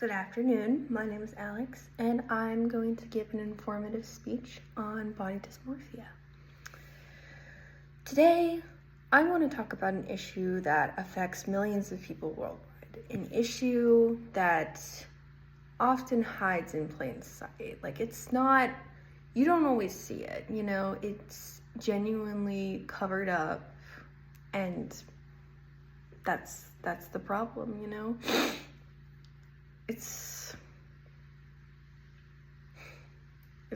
Good afternoon, my name is Alex, and I'm going to give an informative speech on body dysmorphia. Today, I want to talk about an issue that affects millions of people worldwide, an issue that often hides in plain sight. You don't always see it, it's genuinely covered up, and that's the problem. It's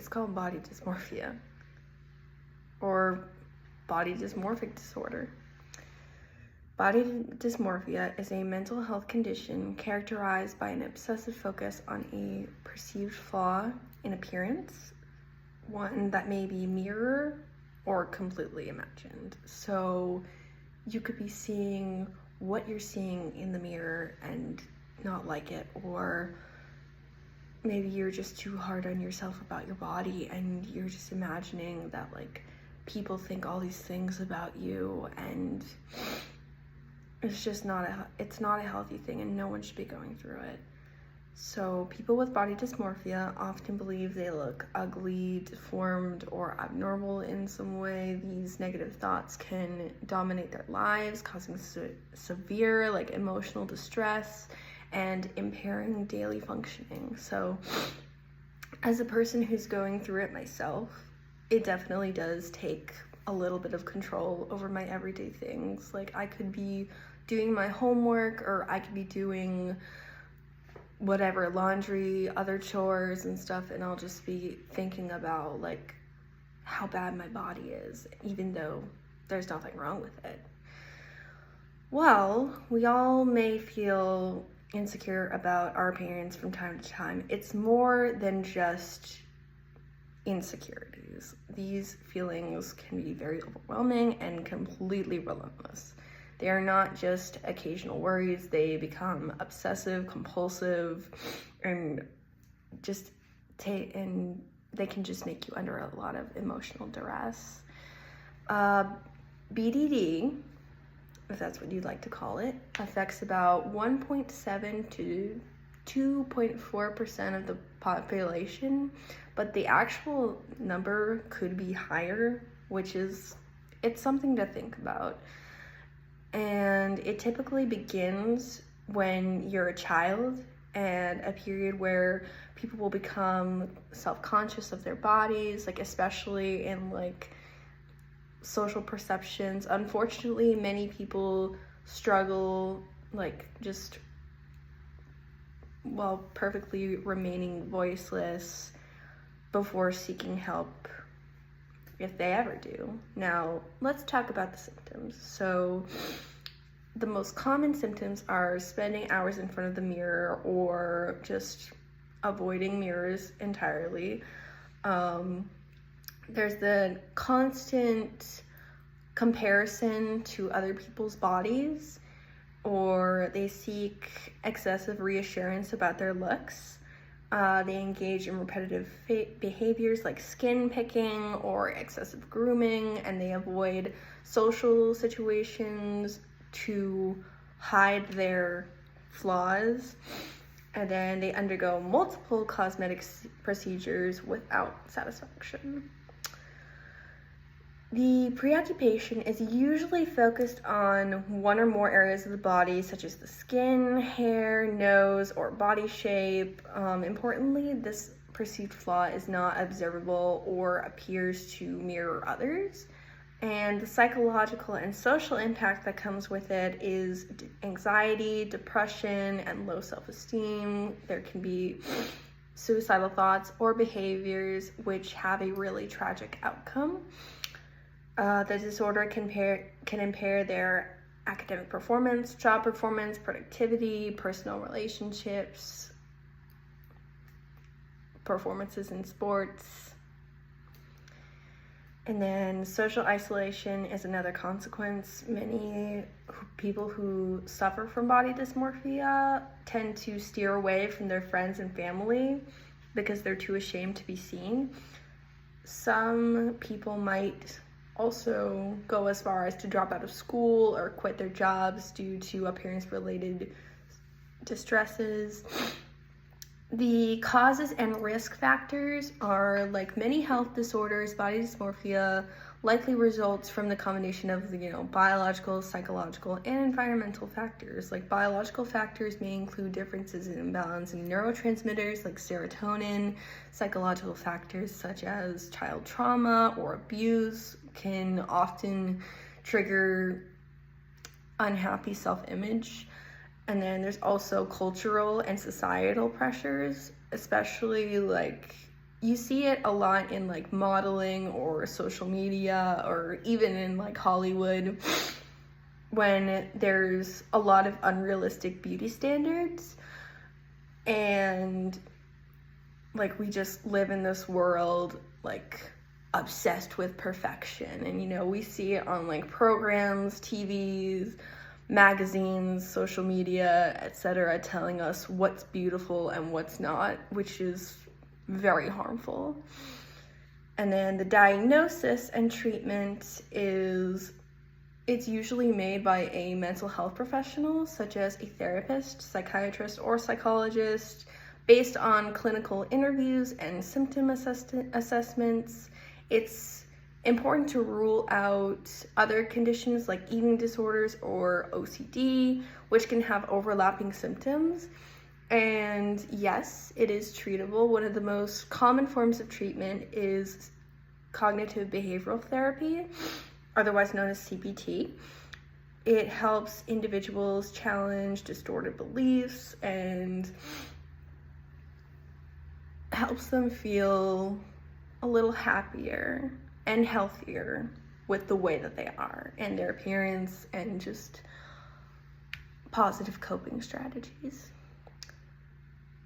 called body dysmorphia or body dysmorphic disorder. Body dysmorphia is a mental health condition characterized by an obsessive focus on a perceived flaw in appearance, one that may be mirror or completely imagined. So you could be seeing what you're seeing in the mirror and not like it, or maybe you're just too hard on yourself about your body and you're just imagining that people think all these things about you, and it's not a healthy thing, and no one should be going through it. So people with body dysmorphia often believe they look ugly, deformed, or abnormal in some way. These negative thoughts can dominate their lives, causing severe emotional distress and impairing daily functioning. So as a person who's going through it myself, it definitely does take a little bit of control over my everyday things. I could be doing my homework, or I could be doing whatever, laundry, other chores and stuff, and I'll just be thinking about how bad my body is, even though there's nothing wrong with it. Well, we all may feel insecure about our appearance from time to time. It's more than just insecurities. These feelings can be very overwhelming and completely relentless. They are not just occasional worries, they become obsessive, compulsive, and they can just make you under a lot of emotional duress. BDD, if that's what you'd like to call it, affects about 1.7 to 2.4% of the population, but the actual number could be higher, it's something to think about. And it typically begins when you're a child, and a period where people will become self-conscious of their bodies, especially in social perceptions. Unfortunately, many people struggle perfectly remaining voiceless before seeking help, if they ever do. Now, let's talk about the symptoms. So the most common symptoms are spending hours in front of the mirror or just avoiding mirrors entirely. There's the constant comparison to other people's bodies, or they seek excessive reassurance about their looks. They engage in repetitive behaviors like skin picking or excessive grooming, and they avoid social situations to hide their flaws. And then they undergo multiple cosmetic procedures without satisfaction. The preoccupation is usually focused on one or more areas of the body, such as the skin, hair, nose, or body shape. Importantly, this perceived flaw is not observable or appears to mirror others. And the psychological and social impact that comes with it is anxiety, depression, and low self-esteem. There can be suicidal thoughts or behaviors which have a really tragic outcome. The disorder can impair their academic performance, job performance, productivity, personal relationships, performances in sports. And then social isolation is another consequence. Many people who suffer from body dysmorphia tend to steer away from their friends and family because they're too ashamed to be seen. Some people might also go as far as to drop out of school or quit their jobs due to appearance-related distresses. The causes and risk factors are, like many health disorders, body dysmorphia likely results from the combination of biological, psychological, and environmental factors. Like biological factors may include differences in imbalance in neurotransmitters like serotonin. Psychological factors such as child trauma or abuse can often trigger unhappy self-image. And then there's also cultural and societal pressures, especially like you see it a lot in like modeling or social media or even in like Hollywood, when there's a lot of unrealistic beauty standards, and like we just live in this world like obsessed with perfection. And we see it on like programs, TVs, magazines, social media, etc., telling us what's beautiful and what's not, which is very harmful. And then the diagnosis and treatment it's usually made by a mental health professional, such as a therapist, psychiatrist, or psychologist, based on clinical interviews and symptom assessments. It's important to rule out other conditions like eating disorders or OCD, which can have overlapping symptoms. And yes, it is treatable. One of the most common forms of treatment is cognitive behavioral therapy, otherwise known as CBT. It helps individuals challenge distorted beliefs and helps them feel a little happier and healthier with the way that they are and their appearance, and just positive coping strategies.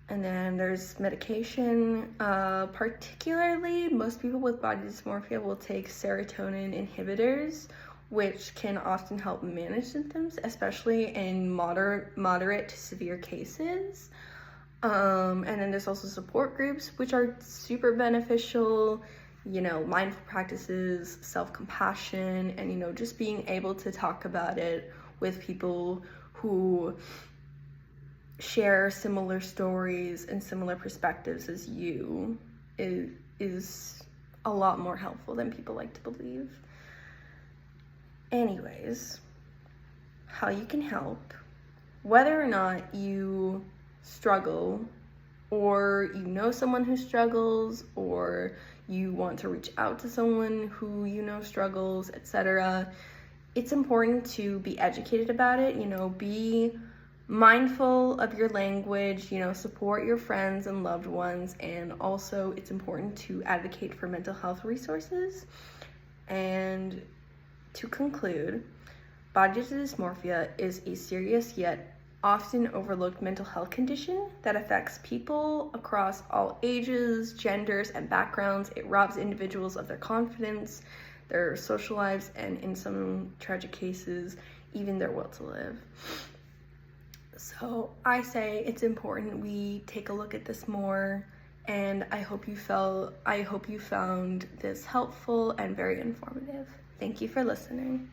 And then there's medication. Particularly, most people with body dysmorphia will take serotonin inhibitors, which can often help manage symptoms, especially in moderate to severe cases. And then there's also support groups, which are super beneficial. Mindful practices, self-compassion, and just being able to talk about it with people who share similar stories and similar perspectives as you is a lot more helpful than people like to believe. Anyways, how you can help, whether or not you struggle, or someone who struggles, or you want to reach out to someone who struggles, etc. It's important to be educated about it. Be mindful of your language, support your friends and loved ones, and also it's important to advocate for mental health resources. And to conclude, body dysmorphia is a serious yet often overlooked mental health condition that affects people across all ages, genders, and backgrounds. It robs individuals of their confidence, their social lives, and in some tragic cases, even their will to live. So I say it's important we take a look at this more, and I hope you found this helpful and very informative. Thank you for listening.